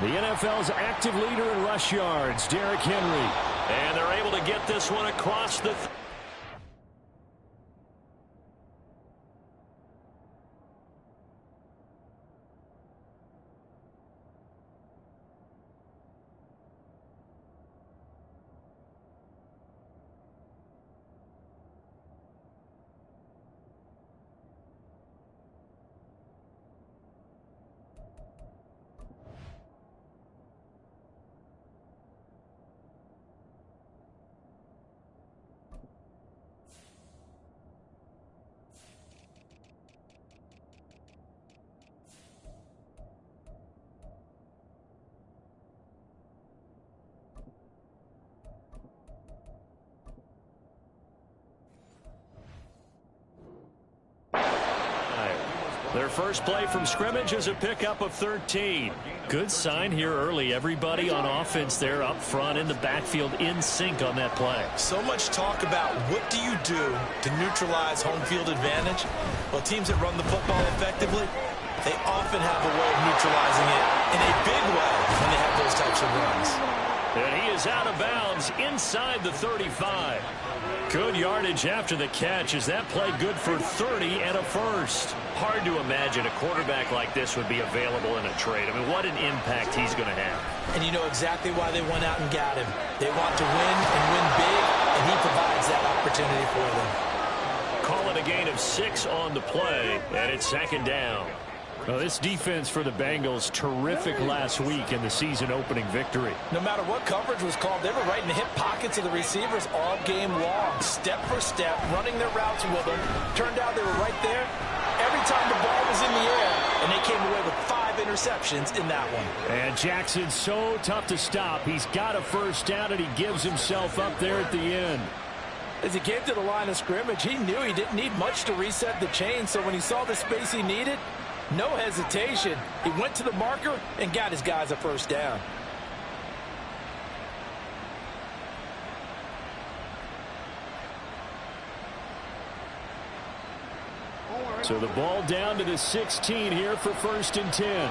The NFL's active leader in rush yards, Derrick Henry. And they're able to get this one across the... Their first play from scrimmage is a pickup of 13. Good sign here early. Everybody on offense there up front in the backfield in sync on that play. So much talk about what do you do to neutralize home field advantage? Well, teams that run the football effectively, they often have a way of neutralizing it in a big way when they have those types of runs. And he is out of bounds inside the 35. Good yardage after the catch as that play good for 30 and a first. Hard to imagine a quarterback like this would be available in a trade. I mean, what an impact he's going to have. And you know exactly why they went out and got him. They want to win and win big, and he provides that opportunity for them. Call it a gain of 6 on the play, and it's second down. Well, this defense for the Bengals, terrific last week in the season-opening victory. No matter what coverage was called, they were right in the hip pockets of the receivers all game long, step for step, running their routes with them. Turned out they were right there every time the ball was in the air, and they came away with 5 interceptions in that one. And Jackson's so tough to stop. He's got a first down, and he gives himself up there at the end. As he came to the line of scrimmage, he knew he didn't need much to reset the chain, so when he saw the space he needed, no hesitation. He went to the marker and got his guys a first down. So the ball down to the 16 here for 1st and 10.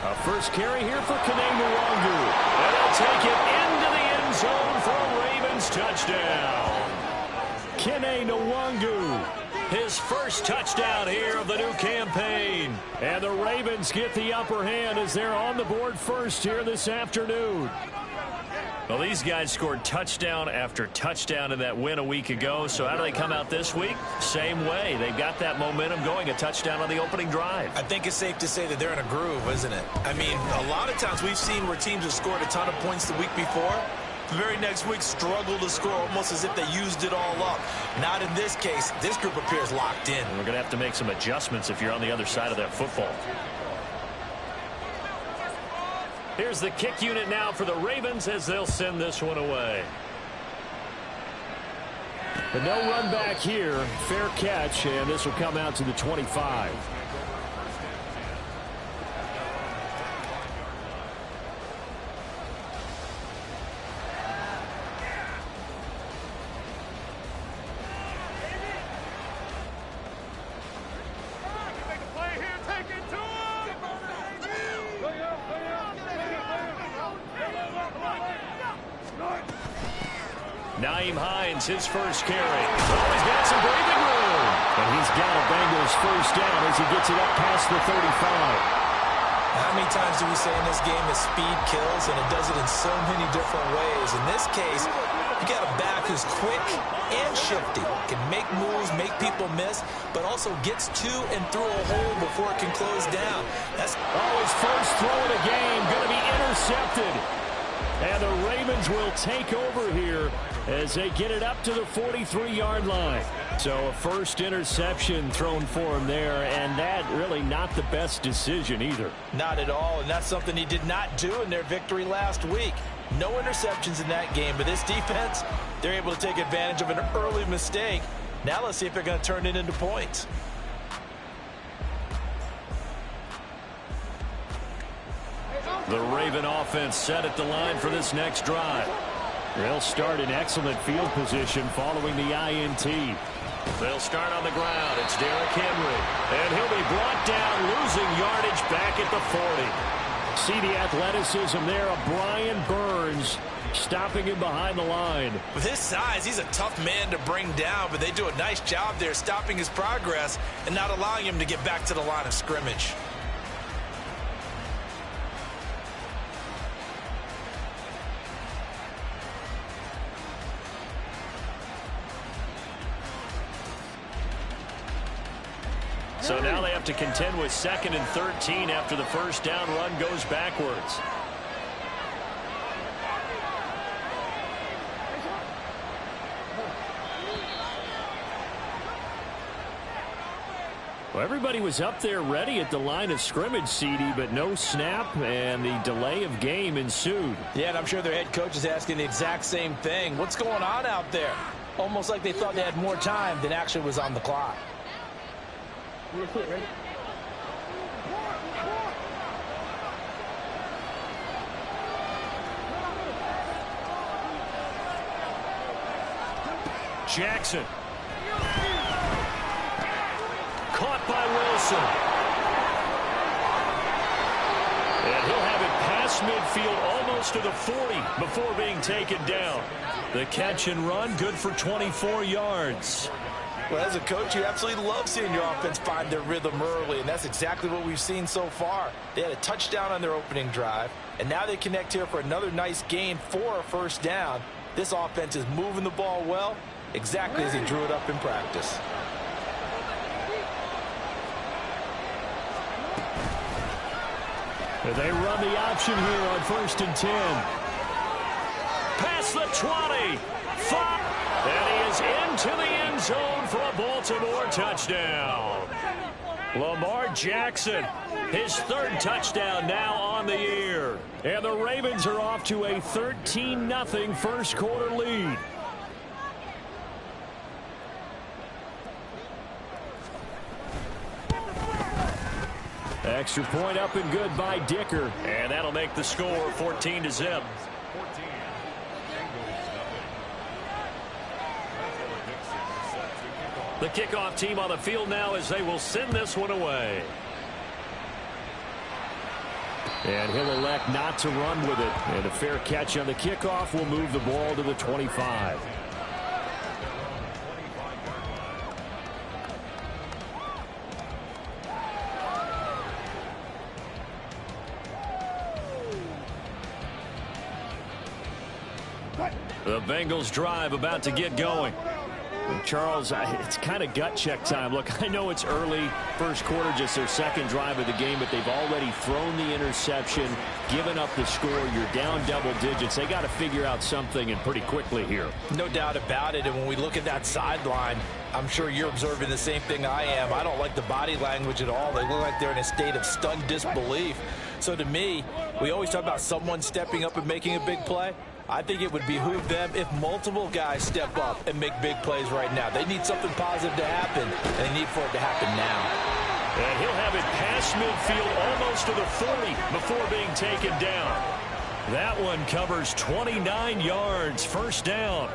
A first carry here for Kene Nwangu. And he'll take it into the end zone for a Ravens touchdown. Kene Nwangu. His first touchdown here of the new campaign. And the Ravens get the upper hand as they're on the board first here this afternoon. Well, these guys scored touchdown after touchdown in that win a week ago. So how do they come out this week? Same way. They've got that momentum going, a touchdown on the opening drive. I think it's safe to say that they're in a groove, isn't it? I mean, a lot of times we've seen where teams have scored a ton of points the week before. The very next week struggle to score almost as if they used it all up. Not in this case. This group appears locked in. And we're going to have to make some adjustments if you're on the other side of that football. Here's the kick unit now for the Ravens as they'll send this one away. But no run back here. Fair catch, and this will come out to the 25. His first carry. Oh, he's got some breathing room. And he's got a Bengals first down as he gets it up past the 35. How many times do we say in this game that speed kills, and it does it in so many different ways? In this case, you got a back who's quick and shifty, can make moves, make people miss, but also gets to and through a hole before it can close down. That's his first throw of the game, going to be intercepted. And the Ravens will take over here as they get it up to the 43-yard line. So a first interception thrown for him there, and that really not the best decision either. Not at all, and that's something he did not do in their victory last week. No interceptions in that game, but this defense, they're able to take advantage of an early mistake. Now let's see if they're going to turn it into points. The Raven offense set at the line for this next drive. They'll start in excellent field position following the INT. They'll start on the ground. It's Derrick Henry. And he'll be brought down, losing yardage back at the 40. See the athleticism there of Brian Burns stopping him behind the line. With his size, he's a tough man to bring down, but they do a nice job there stopping his progress and not allowing him to get back to the line of scrimmage. So now they have to contend with 2nd and 13 after the first down run goes backwards. Well, everybody was up there ready at the line of scrimmage, CD, but no snap, and the delay of game ensued. Yeah, and I'm sure their head coach is asking the exact same thing. What's going on out there? Almost like they thought they had more time than actually was on the clock. Jackson. Caught by Wilson. And he'll have it past midfield almost to the 40 before being taken down. The catch and run, good for 24 yards. Well, as a coach, you absolutely love seeing your offense find their rhythm early, and that's exactly what we've seen so far. They had a touchdown on their opening drive, and now they connect here for another nice gain for a first down. This offense is moving the ball well, exactly as he drew it up in practice. And they run the option here on 1st and 10. Past the 20. 5. And he is into the end zone for a Baltimore touchdown. Lamar Jackson, his 3rd touchdown now on the year. And the Ravens are off to a 13-0 first quarter lead. Extra point up and good by Dicker. And that'll make the score 14-0. The kickoff team on the field now as they will send this one away. And he'll elect not to run with it. And a fair catch on the kickoff will move the ball to the 25. The Bengals drive about to get going. Charles, it's kind of gut check time. Look, I know it's early, first quarter, just their 2nd drive of the game, but they've already thrown the interception, given up the score. You're down double digits. They got to figure out something, and pretty quickly here. No doubt about it, and when we look at that sideline, I'm sure you're observing the same thing I am. I don't like the body language at all. They look like they're in a state of stunned disbelief. So to me, we always talk about someone stepping up and making a big play. I think it would behoove them if multiple guys step up and make big plays right now. They need something positive to happen, and they need for it to happen now. And he'll have it past midfield almost to the 40 before being taken down. That one covers 29 yards, first down.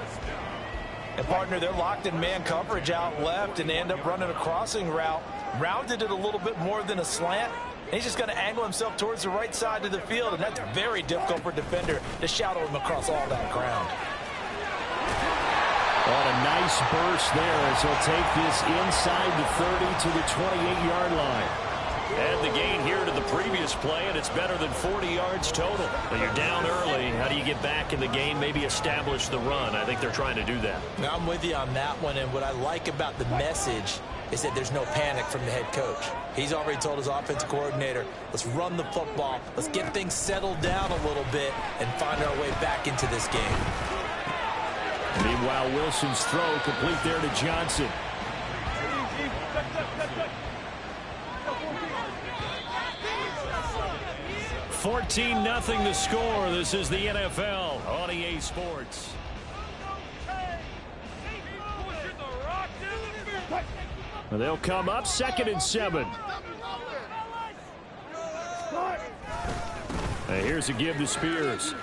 And, partner, they're locked in man coverage out left, and they end up running a crossing route. Rounded it a little bit more than a slant. And he's just going to angle himself towards the right side of the field, and that's very difficult for a defender to shadow him across all that ground. On a nice burst there as he'll take this inside the 30 to the 28-yard line. Add the gain here to the previous play, and it's better than 40 yards total. But you're down early. How do you get back in the game, maybe establish the run? I think they're trying to do that. Now, I'm with you on that one, and what I like about the message is that there's no panic from the head coach. He's already told his offensive coordinator, let's run the football, let's get things settled down a little bit and find our way back into this game. Meanwhile, Wilson's throw complete there to Johnson. $14-0 the score. This is the NFL on EA Sports. They'll come up 2nd and 7. Here's a give to Spears.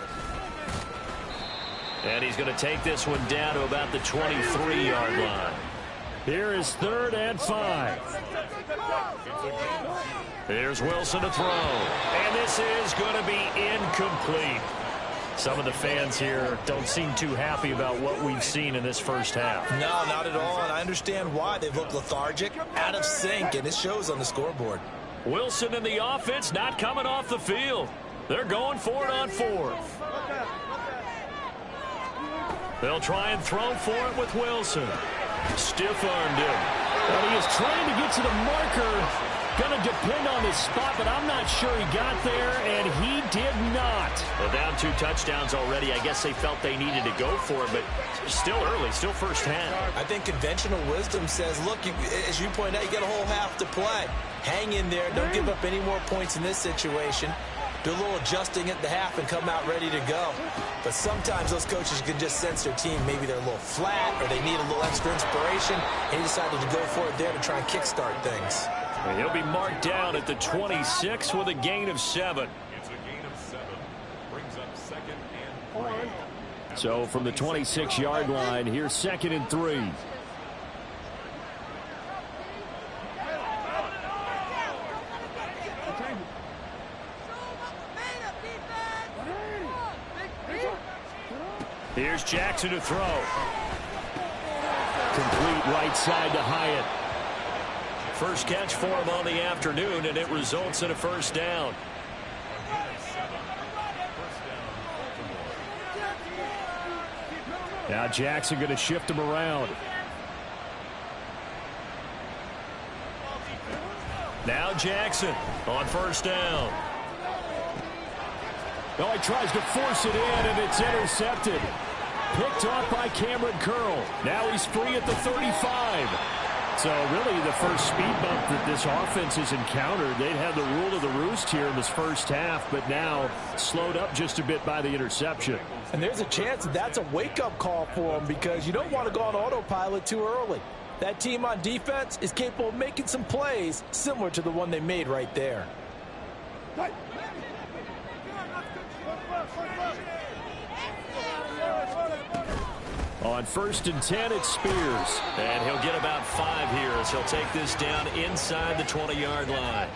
And he's going to take this one down to about the 23-yard line. Here is 3rd and 5. Here's Wilson to throw. And this is going to be incomplete. Some of the fans here don't seem too happy about what we've seen in this first half. No, not at all, and I understand why. They've looked lethargic, out of sync, and it shows on the scoreboard. Wilson and the offense not coming off the field. They're going for it on 4th. They'll try and throw for it with Wilson. Stiff-armed him. Well, he is trying to get to the marker. Going to depend on his spot, but I'm not sure he got there, and he did not. Well, down 2 touchdowns already. I guess they felt they needed to go for it, but still early, still first half. I think conventional wisdom says, look, as you point out, you got a whole half to play. Hang in there. Don't give up any more points in this situation. Do a little adjusting at the half and come out ready to go. But sometimes those coaches can just sense their team. Maybe they're a little flat or they need a little extra inspiration. And he decided to go for it there to try and kickstart things. And he'll be marked down at the 26 with a gain of 7. It's a gain of 7. Brings up 2nd and 3. So from the 26-yard line, here's 2nd and 3. Here's Jackson to throw. Complete right side to Hyatt. First catch for him on the afternoon, and it results in a first down. Now Jackson going to shift him around. Now Jackson on first down. Oh, he tries to force it in, and it's intercepted. Picked off by Cameron Curl. Now he's free at the 35. So really the first speed bump that this offense has encountered. They'd had the rule of the roost here in this first half, but now slowed up just a bit by the interception. And there's a chance that that's a wake-up call for them because you don't want to go on autopilot too early. That team on defense is capable of making some plays similar to the one they made right there. On 1st and 10, it's Spears. And he'll get about 5 here as he'll take this down inside the 20-yard line.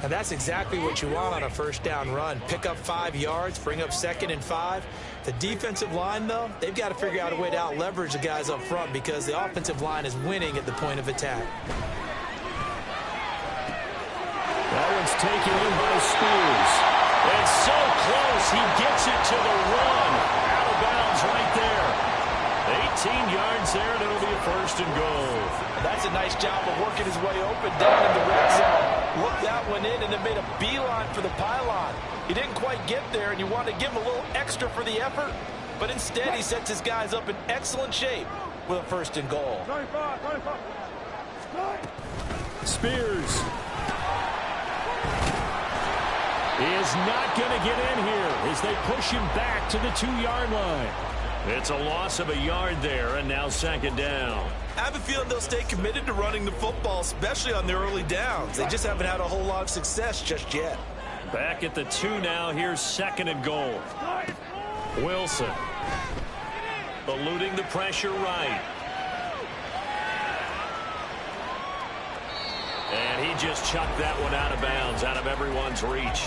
And that's exactly what you want on a first down run. Pick up 5 yards, bring up 2nd and 5. The defensive line, though, they've got to figure out a way to out-leverage the guys up front because the offensive line is winning at the point of attack. That one's taken in by Spears. It's so close. He gets it to the run. Out of bounds right there. 18 yards there, and it'll be a 1st and goal. That's a nice job of working his way open down in the red zone. Looked that one in and then made a beeline for the pylon. He didn't quite get there, and you want to give him a little extra for the effort, but instead he sets his guys up in excellent shape with a 1st and goal. Spears is not going to get in here as they push him back to the 2-yard line. It's a loss of a yard there, and now 2nd down. I have a feeling they'll stay committed to running the football, especially on their early downs. They just haven't had a whole lot of success just yet. Back at the 2 now. Here's 2nd and goal. Wilson eluding the pressure right. And he just chucked that one out of bounds, out of everyone's reach.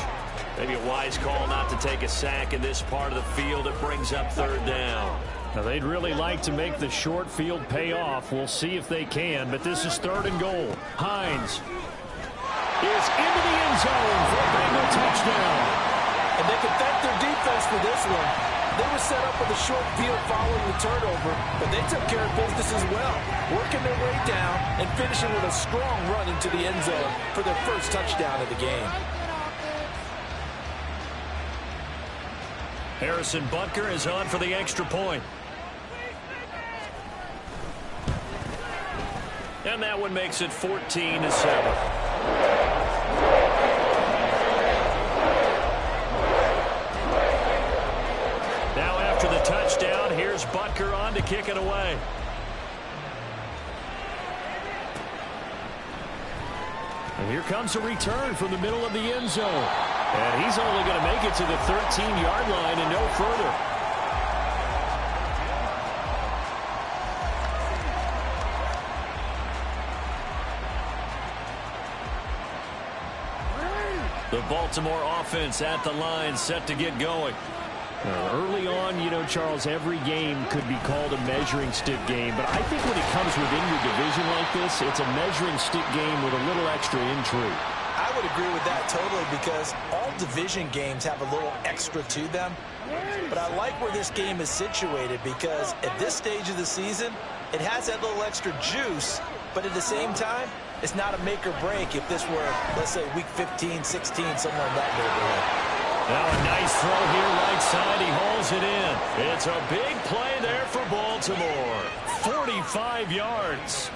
Maybe a wise call not to take a sack in this part of the field. It brings up 3rd down. Now, they'd really like to make the short field pay off. We'll see if they can, but this is 3rd and goal. Hines is into the end zone for a Bengal touchdown. And they can thank their defense for this one. They were set up with a short field following the turnover, but they took care of business as well, working their way down and finishing with a strong run into the end zone for their first touchdown of the game. Harrison Butker is on for the extra point. And that one makes it 14-7. Now after the touchdown, here's Butker on to kick it away. And here comes a return from the middle of the end zone. And he's only going to make it to the 13-yard line and no further. The Baltimore offense at the line, set to get going. Early on, you know, Charles, every game could be called a measuring stick game. But I think when it comes within your division like this, it's a measuring stick game with a little extra intrigue. I would agree with that totally because all division games have a little extra to them. But I like where this game is situated because at this stage of the season, it has that little extra juice. But at the same time, it's not a make or break if this were, let's say, week 15, 16, somewhere in that neighborhood. Now a nice throw here right side. He hauls it in. It's a big play there for Baltimore. 45 yards.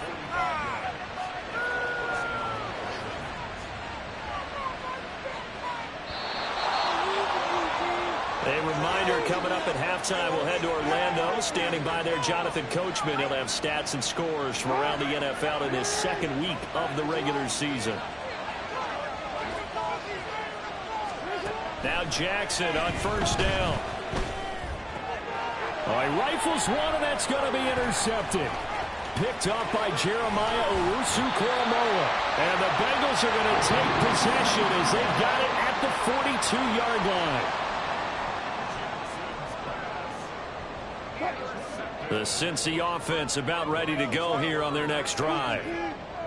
A reminder coming up at halftime. We'll head to Orlando. Standing by there, Jonathan Coachman. He'll have stats and scores from around the NFL in his second week of the regular season. Now Jackson on first down. He rifles one, and that's going to be intercepted. Picked off by Jeremiah Owusu-Koramoah. And the Bengals are going to take possession as they got it at the 42-yard line. The Cincy offense about ready to go here on their next drive.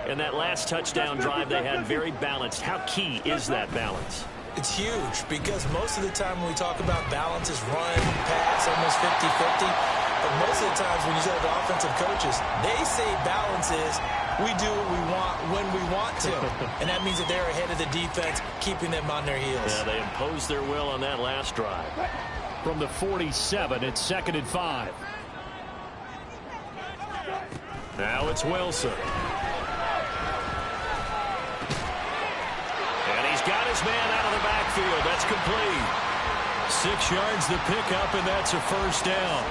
In that last touchdown drive, they had very balanced. How key is that balance? It's huge because most of the time when we talk about balance is run, pass, almost 50-50. But most of the times when you say the offensive coaches, they say balance is we do what we want when we want to. And that means that they're ahead of the defense, keeping them on their heels. Yeah, they imposed their will on that last drive. From the 47, it's 2nd and 5. Now it's Wilson. And he's got his man out of the backfield. That's complete. 6 yards the pickup, and that's a first down.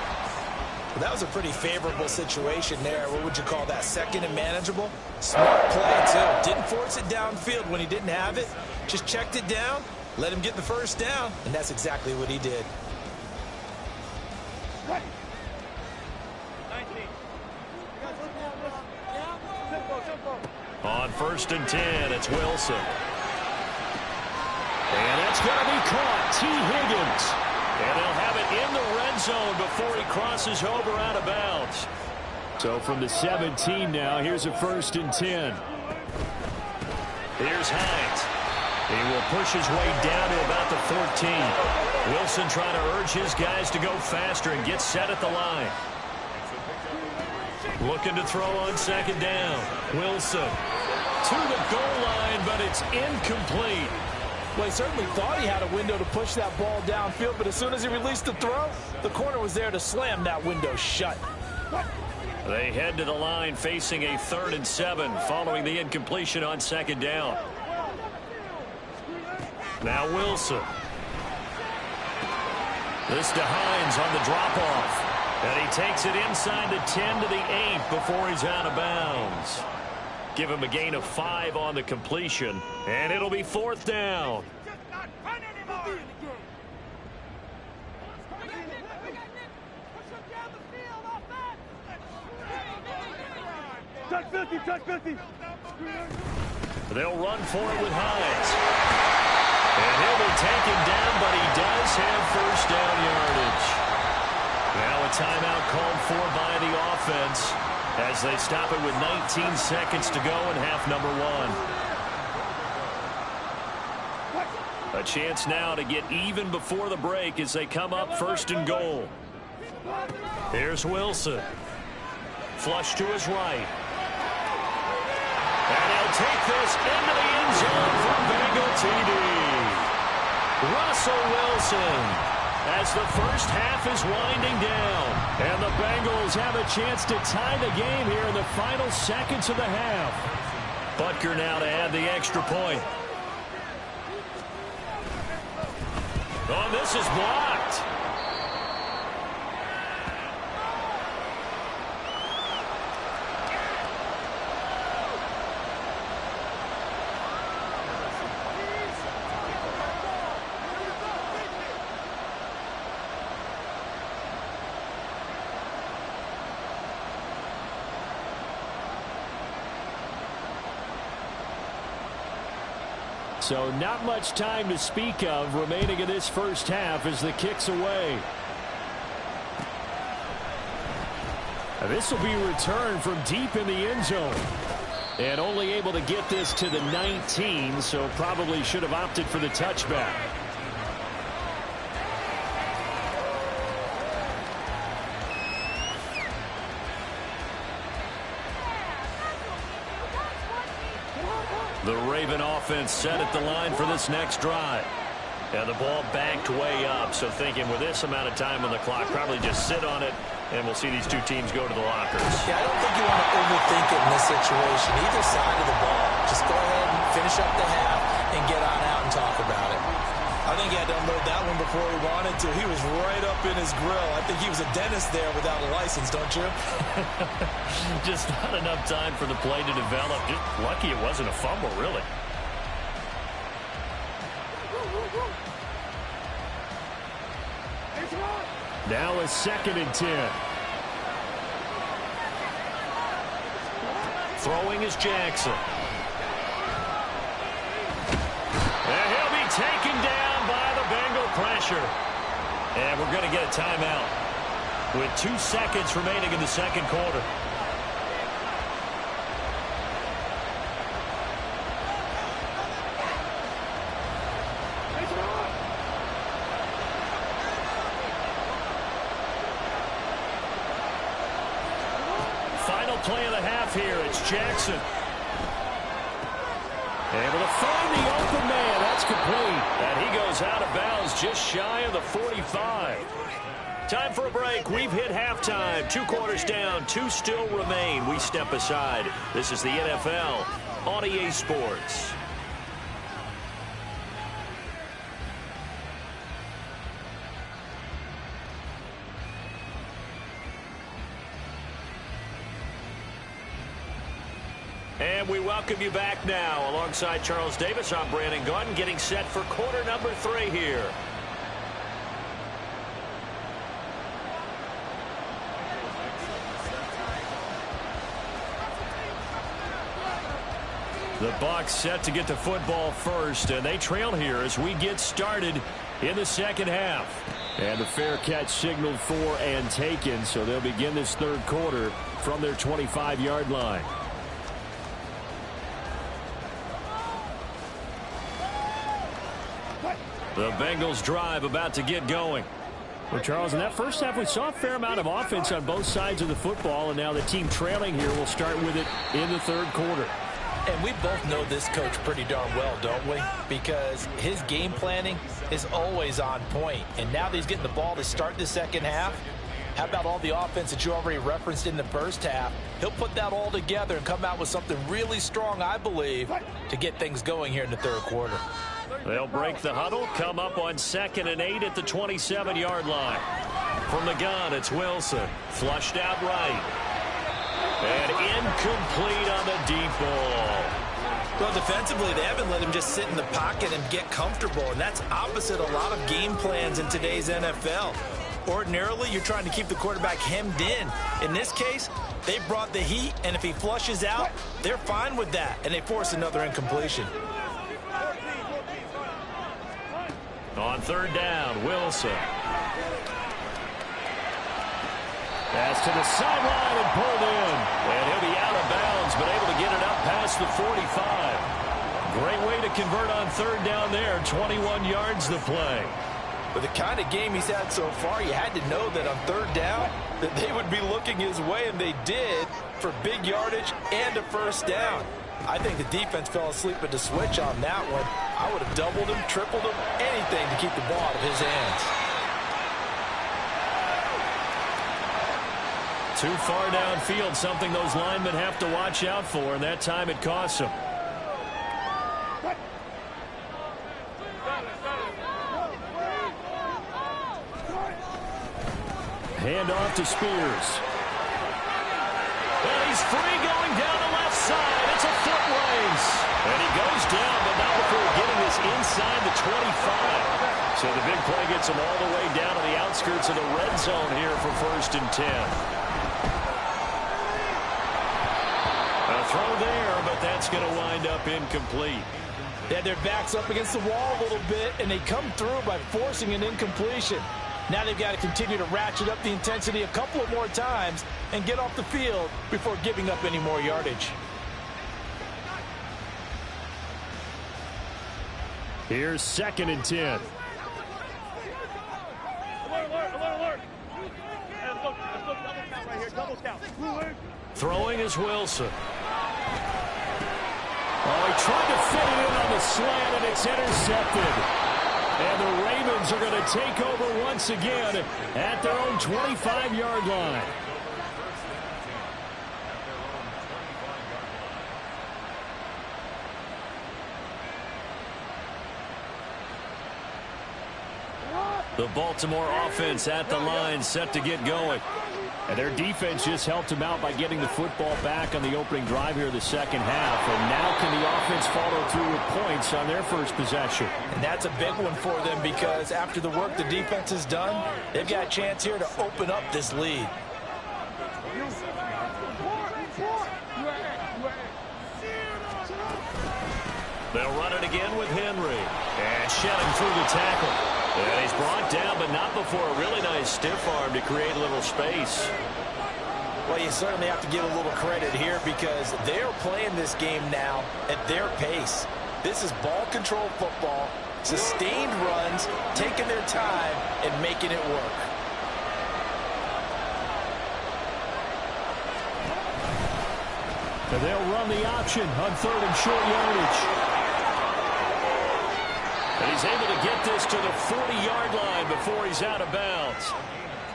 Well, that was a pretty favorable situation there. What would you call that? Second and manageable? Smart play, too. Didn't force it downfield when he didn't have it. Just checked it down, let him get the first down, and that's exactly what he did. On 1st and 10, it's Wilson. And that's going to be caught. T. Higgins. And they'll have it in the red zone before he crosses over out of bounds. So from the 17 now, here's a 1st and 10. Here's Hines. He will push his way down to about the 14. Wilson trying to urge his guys to go faster and get set at the line. Looking to throw on 2nd down. Wilson to the goal line, but it's incomplete. Well, he certainly thought he had a window to push that ball downfield, but as soon as he released the throw, the corner was there to slam that window shut. They head to the line facing a 3rd and 7 following the incompletion on 2nd down. Now Wilson. This to Hines on the drop-off. And he takes it inside the 10 to the 8 before he's out of bounds. Give him a gain of 5 on the completion, and it'll be 4th down. Touch 50, touch 50. They'll run for it with Hines. And he'll be taken down, but he does have first down yardage. Now a timeout called for by the offense as they stop it with 19 seconds to go in half number 1. A chance now to get even before the break as they come up 1st and goal. Here's Wilson. Flush to his right. And he'll take this into the end zone for Bengal TD. Russell Wilson as the first half is winding down. And the Bengals have a chance to tie the game here in the final seconds of the half. Butker now to add the extra point. Oh, this is blocked. So not much time to speak of remaining in this first half as the kick's away. This will be returned from deep in the end zone. And only able to get this to the 19, so probably should have opted for the touchback. The Raven offense set at the line for this next drive. And the ball backed way up, so thinking with this amount of time on the clock, probably just sit on it, and we'll see these two teams go to the lockers. Yeah, I don't think you want to overthink it in this situation. Either side of the ball. Just go ahead and finish up the half and get on out and talk about it. I think he had to unload that one before he wanted to. He was right up in his grill. I think he was a dentist there without a license, don't you? Just not enough time for the play to develop. Just lucky it wasn't a fumble, really. Now a 2nd and 10. Throwing is Jackson. And he'll be taken down by the Bengal pressure. And we're going to get a timeout with 2 seconds remaining in the second quarter. Final play of the half here. It's Jackson. Able to find the open man. That's complete. And he goes out of bounds just shy of the 45. Time for a break. We've hit halftime. 2 quarters down. 2 still remain. We step aside. This is the NFL on EA Sports. And we welcome you back now. Alongside Charles Davis, I'm Brandon Gaudin, getting set for quarter number 3 here. The Bucs set to get the football first, and they trail here as we get started in the second half. And the fair catch signaled for and taken, so they'll begin this third quarter from their 25-yard line. The Bengals drive about to get going. Well, Charles, in that first half, we saw a fair amount of offense on both sides of the football, and now the team trailing here will start with it in the third quarter. And we both know this coach pretty darn well, don't we? Because his game planning is always on point. And now that he's getting the ball to start the second half, how about all the offense that you already referenced in the first half? He'll put that all together and come out with something really strong, I believe, to get things going here in the third quarter. They'll break the huddle, come up on 2nd and 8 at the 27-yard line. From the gun, it's Wilson. Flushed out right. And incomplete on the deep ball. Well, defensively, they haven't let him just sit in the pocket and get comfortable, and that's opposite a lot of game plans in today's NFL. Ordinarily, you're trying to keep the quarterback hemmed in. In this case, they brought the heat, and if he flushes out, they're fine with that, and they force another incompletion. On third down, Wilson. Pass to the sideline and pulled in. And he'll be out of bounds, but able to get it up past the 45. Great way to convert on third down there. 21 yards the play. With the kind of game he's had so far, you had to know that on third down that they would be looking his way, and they did, for big yardage and a first down. I think the defense fell asleep at the switch on that one. I would have doubled him, tripled him, anything to keep the ball out of his hands. Too far downfield, something those linemen have to watch out for, and that time it costs them. Hand off to Spears. And he's free going down the left side. It's a foot race. And he goes down, but not before getting this inside the 25. So the big play gets him all the way down to the outskirts of the red zone here for 1st and 10. A throw there, but that's going to wind up incomplete. They had their backs up against the wall a little bit, and they come through by forcing an incompletion. Now they've got to continue to ratchet up the intensity a couple of more times and get off the field before giving up any more yardage. Here's 2nd and 10. Alert, alert, alert, alert. Hey, let's go double count right here, double count. Throwing is Wilson. Oh, he tried to fit it in on the slant, and it's intercepted. And the Ravens are going to take over once again at their own 25-yard line. The Baltimore offense at the line, set to get going. And their defense just helped them out by getting the football back on the opening drive here of the second half. And now can the offense follow through with points on their first possession? And that's a big one for them because after the work the defense has done, they've got a chance here to open up this lead. They'll run it again with Henry. And shedding through the tackle. And he's brought down, but not before a really nice stiff arm to create a little space. Well, you certainly have to give a little credit here because they're playing this game now at their pace. This is ball control football, sustained runs, taking their time and making it work. And they'll run the option on 3rd and short yardage. And he's able to get this to the 40-yard line before he's out of bounds.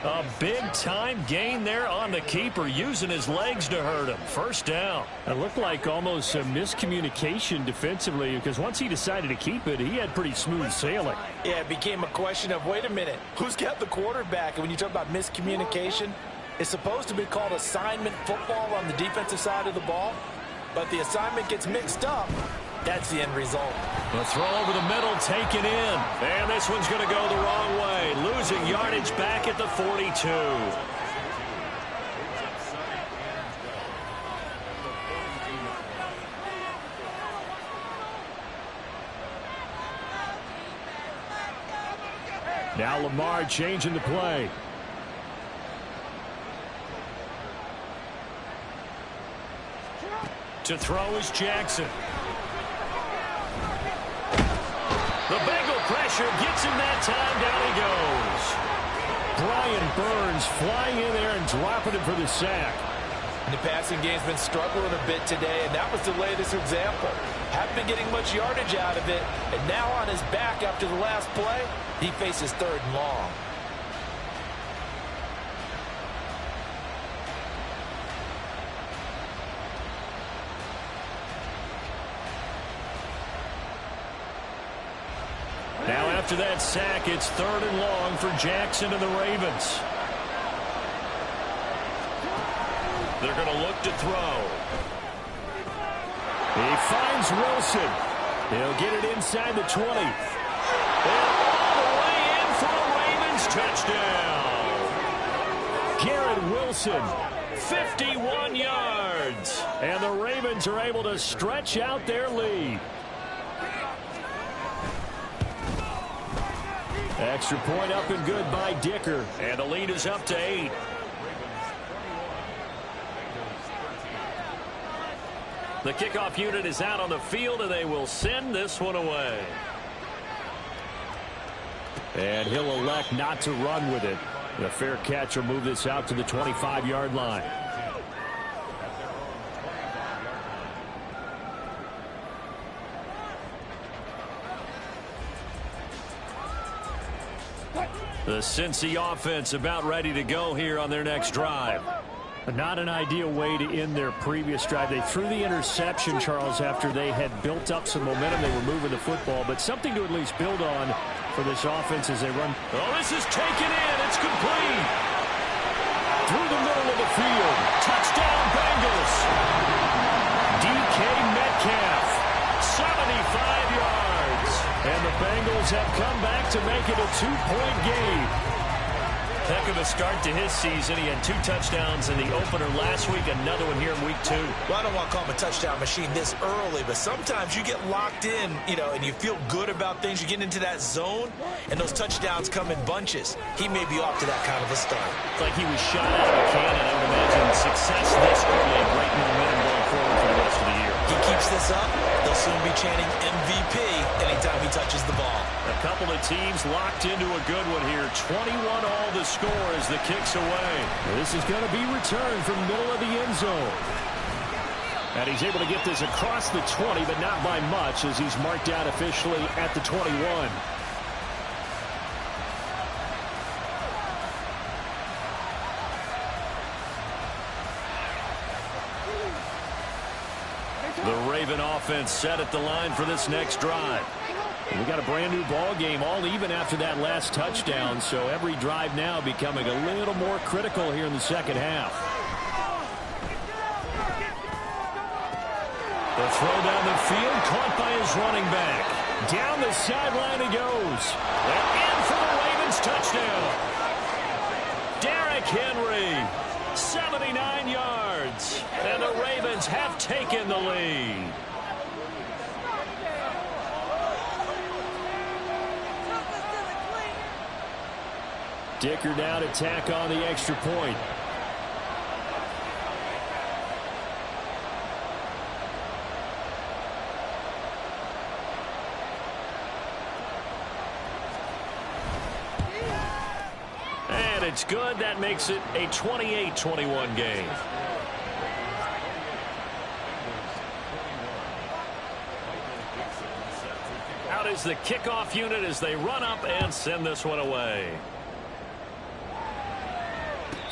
A big-time gain there on the keeper, using his legs to hurt him. First down. It looked like almost a miscommunication defensively because once he decided to keep it, he had pretty smooth sailing. Yeah, it became a question of, wait a minute, who's got the quarterback? And when you talk about miscommunication, it's supposed to be called assignment football on the defensive side of the ball, but the assignment gets mixed up. That's the end result. The throw over the middle, taken in. And this one's going to go the wrong way. Losing yardage back at the 42. Now Lamar changing the play. To throw is Jackson. The Bengal pressure gets him that time. Down he goes. Brian Burns flying in there and dropping him for the sack. And the passing game's been struggling a bit today, and that was the latest example. Haven't been getting much yardage out of it, and now on his back after the last play, he faces 3rd and long. Now after that sack, it's 3rd and long for Jackson and the Ravens. They're going to look to throw. He finds Wilson. He'll get it inside the 20. And all the way in for a Ravens touchdown. Garrett Wilson, 51 yards. And the Ravens are able to stretch out their lead. Extra point up and good by Dicker. And the lead is up to 8. The kickoff unit is out on the field, and they will send this one away. And he'll elect not to run with it. The fair catch will move this out to the 25-yard line. The Cincy offense about ready to go here on their next drive. Not an ideal way to end their previous drive. They threw the interception, Charles, after they had built up some momentum. They were moving the football, but something to at least build on for this offense as they run. Oh, this is taken in. It's complete. Through the middle of the field. Touchdown, Bengals. DK Metcalf, 75 yards. And the Bengals have come back to make it a 2-point game. Heck of a start to his season. He had 2 touchdowns in the opener last week, another one here in week 2. Well, I don't want to call him a touchdown machine this early, but sometimes you get locked in, and you feel good about things. You get into that zone, and those touchdowns come in bunches. He may be off to that kind of a start. It's like he was shot out of a cannon. I would imagine success this early, great momentum going forward for the rest of the year. He keeps this up, they'll soon be chanting MVP anytime he touches the ball. A couple of teams locked into a good one here. 21 all the score as the kick's away. This is going to be returned from the middle of the end zone. And he's able to get this across the 20, but not by much as he's marked out officially at the 21. The Raven offense set at the line for this next drive. We got a brand new ball game, all even after that last touchdown, so every drive now becoming a little more critical here in the second half. The throw down the field, caught by his running back. Down the sideline he goes. And in for the Ravens touchdown. Derrick Henry, 79 yards. And the Ravens have taken the lead. Dicker down to tack on the extra point. And it's good. That makes it a 28-21 game. Out is the kickoff unit as they run up and send this one away.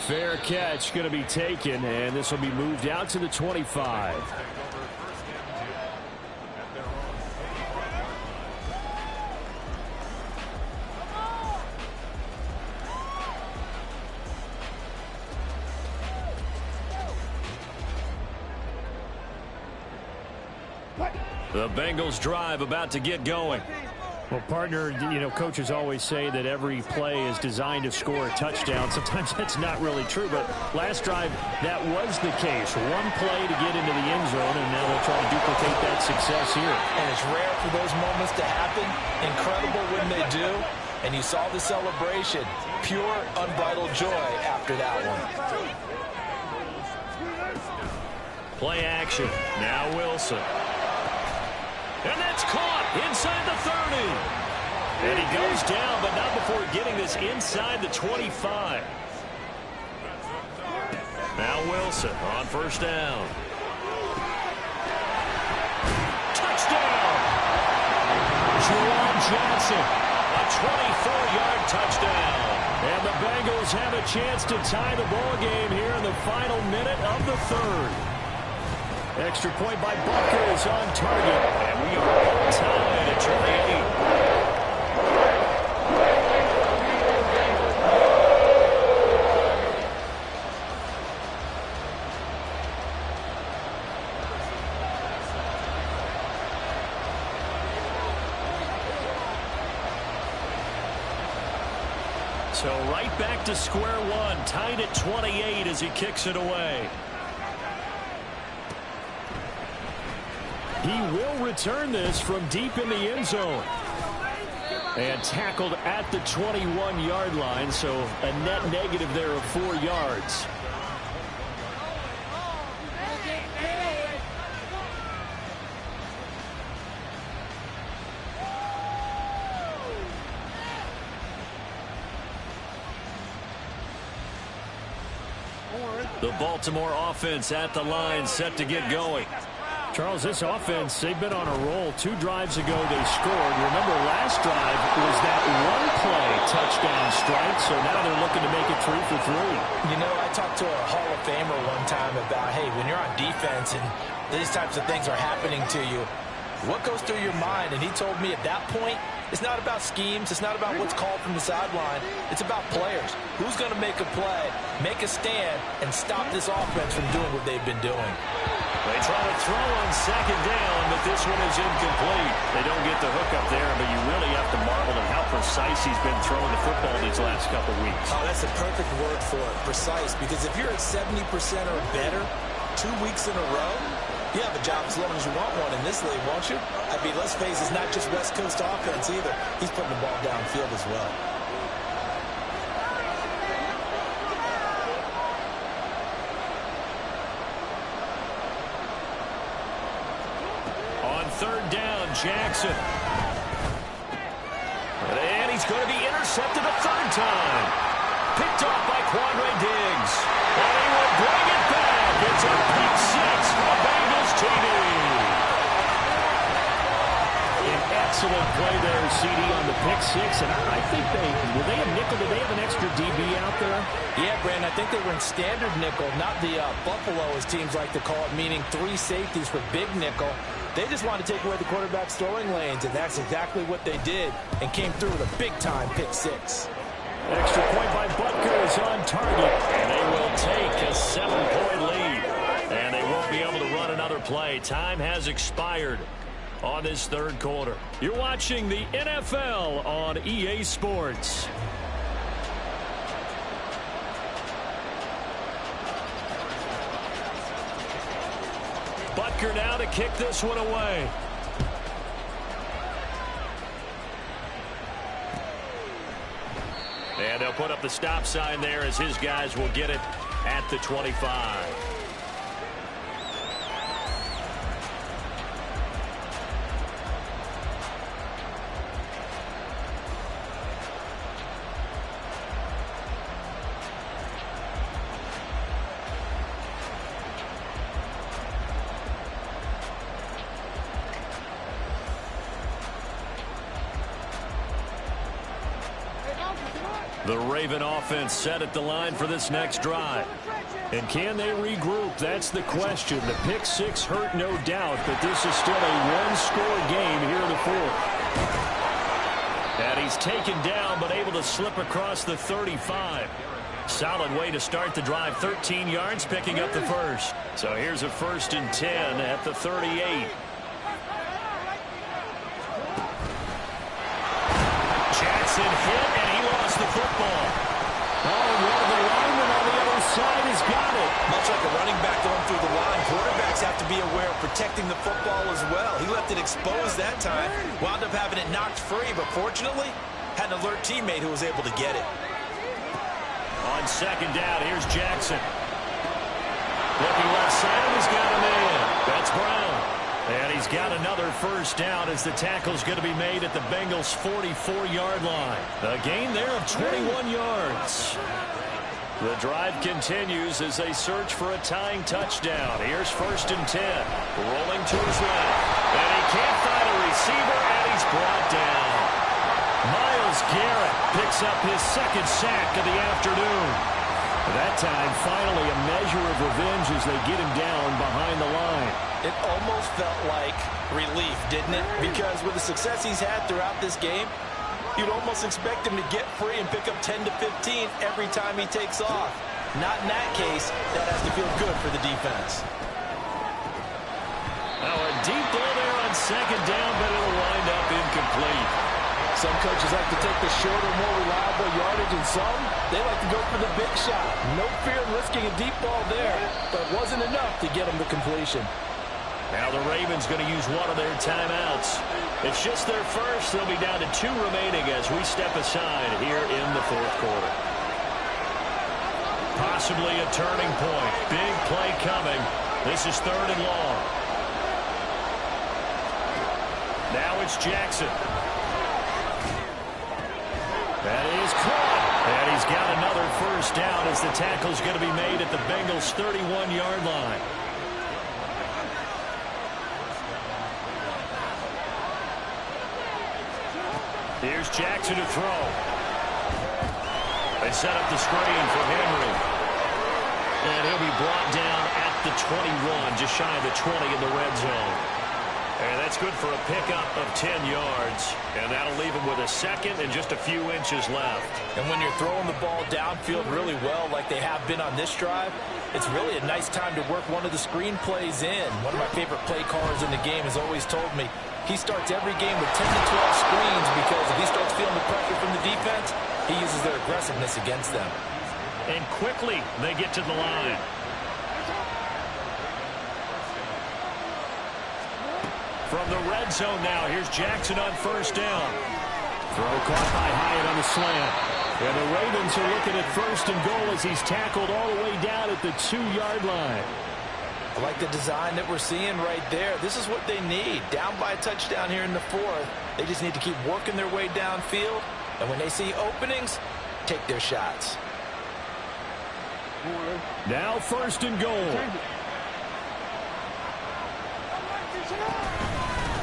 Fair catch going to be taken, and this will be moved out to the 25. The Bengals drive about to get going. Well, partner, coaches always say that every play is designed to score a touchdown. Sometimes that's not really true, but last drive, that was the case. One play to get into the end zone, and now they'll try to duplicate that success here. And it's rare for those moments to happen. Incredible when they do. And you saw the celebration. Pure, unbridled joy after that one. Play action. Now Wilson. And that's caught inside the 30. And he goes down, but not before getting this inside the 25. Now Wilson on first down. Touchdown! Juwan Johnson, a 24-yard touchdown. And the Bengals have a chance to tie the ball game here in the final minute of the third. Extra point by Butker is on target. And we are tied at 28. So right back to square one, tied at 28 as he kicks it away. He will return this from deep in the end zone. And tackled at the 21-yard line, so a net negative there of 4 yards. The Baltimore offense at the line, set to get going. Charles, this offense, they've been on a roll. 2 drives ago, they scored. Remember, last drive was that one-play touchdown strike, so now they're looking to make it 3 for 3. I talked to a Hall of Famer one time about, hey, when you're on defense and these types of things are happening to you, what goes through your mind? And he told me at that point, It's not about schemes. It's not about what's called from the sideline. It's about players. Who's going to make a play, make a stand, and stop this offense from doing what they've been doing. They try to throw on second down, but this one is incomplete. They don't get the hook up there, but you really have to marvel at how precise he's been throwing the football these last couple weeks. Oh, that's a perfect word for it, precise, because if you're at 70% or better 2 weeks in a row, you have a job as long as you want one in this league, won't you? I mean, let's face it, it's not just West Coast offense either. He's putting the ball downfield as well. On third down, Jackson. And he's going to be intercepted a third time. Picked off by Quandre Diggs. And he will bring it back. It's a pick six for the Bengals TD. An excellent play there, CD, on the pick six. And I think were they a nickel? Did they have an extra DB out there? Yeah, Brandon, I think they were in standard nickel, not the Buffalo, as teams like to call it, meaning 3 safeties for big nickel. They just wanted to take away the quarterback's throwing lanes, and that's exactly what they did, and came through with a big-time pick six. Extra point by Butker is on target. And they will take a 7-point lead. And they won't be able to run another play. Time has expired on this third quarter. You're watching the NFL on EA Sports. Butker now to kick this one away. And they'll put up the stop sign there as his guys will get it at the 25. The Raven offense set at the line for this next drive. And can they regroup? That's the question. The pick six hurt, no doubt, but this is still a one-score game here in the fourth. And he's taken down, but able to slip across the 35. Solid way to start the drive. 13 yards, picking up the first. So here's a 1st and 10 at the 38. Jackson hit, and he lost the football. Oh, one of the linemen on the other side has got it. Much like a running back going through the line, quarterbacks have to be aware of protecting the football as well. He left it exposed that time, wound up having it knocked free, but fortunately, had an alert teammate who was able to get it. On second down, here's Jackson. Looking left side, he's got him in. That's Brown. And he's got another first down as the tackle's going to be made at the Bengals' 44-yard line. A gain there of 21 yards. The drive continues as they search for a tying touchdown. Here's 1st and 10. Rolling to his left. And he can't find a receiver, and he's brought down. Myles Garrett picks up his 2nd sack of the afternoon. That time, finally, a measure of revenge as they get him down behind the line. It almost felt like relief, didn't it? Because with the success he's had throughout this game, you'd almost expect him to get free and pick up 10 to 15 every time he takes off. Not in that case. That has to feel good for the defense. Now a deep ball there on second down, but it'll wind up incomplete. Some coaches like to take the shorter, more reliable yardage, and some, they like to go for the big shot. No fear in risking a deep ball there, but it wasn't enough to get him the completion. Now the Ravens going to use one of their timeouts. It's just their first. They'll be down to 2 remaining as we step aside here in the fourth quarter. Possibly a turning point. Big play coming. This is 3rd and long. Now it's Jackson. That is caught. And he's got another first down as the tackle's going to be made at the Bengals' 31-yard line. Here's Jackson to throw. They set up the screen for Henry. And he'll be brought down at the 21, just shy of the 20 in the red zone. And that's good for a pickup of 10 yards. And that'll leave him with a second and just a few inches left. And when you're throwing the ball downfield really well like they have been on this drive, it's really a nice time to work one of the screen plays in. One of my favorite play callers in the game has always told me he starts every game with 10 to 12 screens because if he starts feeling the pressure from the defense, he uses their aggressiveness against them. And quickly they get to the line. From the red zone now, here's Jackson on first down. Throw caught by Hyatt on the slant. And the Ravens are looking at first and goal as he's tackled all the way down at the 2-yard line. I like the design that we're seeing right there. This is what they need. Down by a touchdown here in the fourth. They just need to keep working their way downfield. And when they see openings, take their shots. Now first and goal.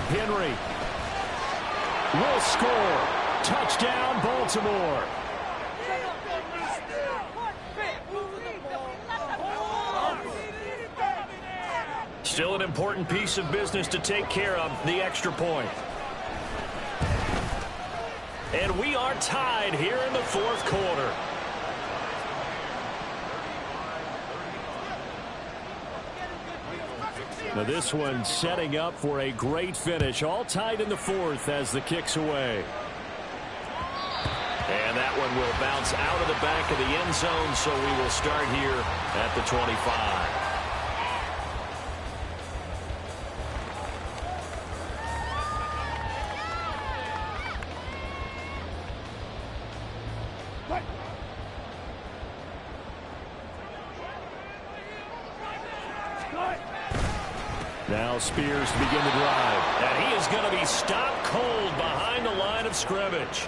Henry will score. Touchdown, Baltimore. Still an important piece of business to take care of, the extra point. And we are tied here in the fourth quarter. Now this one setting up for a great finish. All tied in the fourth as the kick's away. And that one will bounce out of the back of the end zone, so we will start here at the 25. Now Spears to begin the drive. And he is going to be stopped cold behind the line of scrimmage.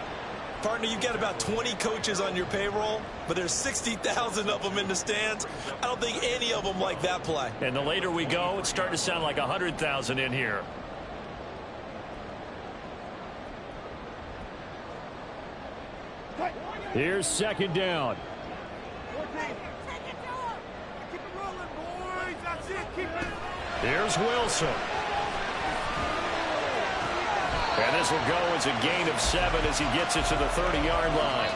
Partner, you've got about 20 coaches on your payroll, but there's 60,000 of them in the stands. I don't think any of them like that play. And the later we go, it's starting to sound like 100,000 in here. Here's second down. Here's Wilson. And this will go as a gain of 7 as he gets it to the 30-yard line.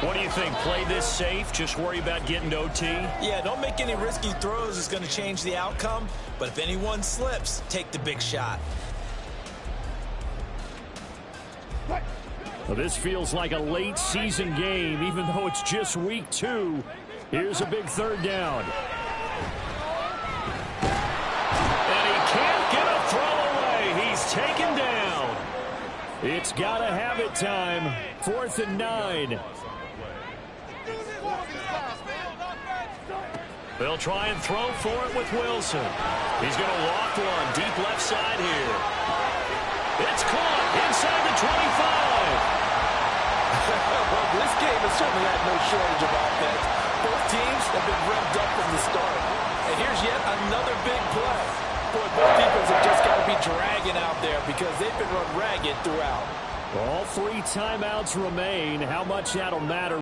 What do you think? Play this safe? Just worry about getting to OT? Yeah, don't make any risky throws. It's going to change the outcome. But if anyone slips, take the big shot. Well, this feels like a late season game, even though it's just week 2. Here's a big third down. And he can't get a throw away. He's taken down. It's got to have it time. 4th and 9. They'll try and throw for it with Wilson. He's going to walk one deep left side here. It's caught inside the 25. Well, this game has certainly had no shortage of offense. Both teams have been revved up from the start. And here's yet another big play. Boy, both defenses have just got to be dragging out there because they've been run ragged throughout. All 3 timeouts remain. How much that'll matter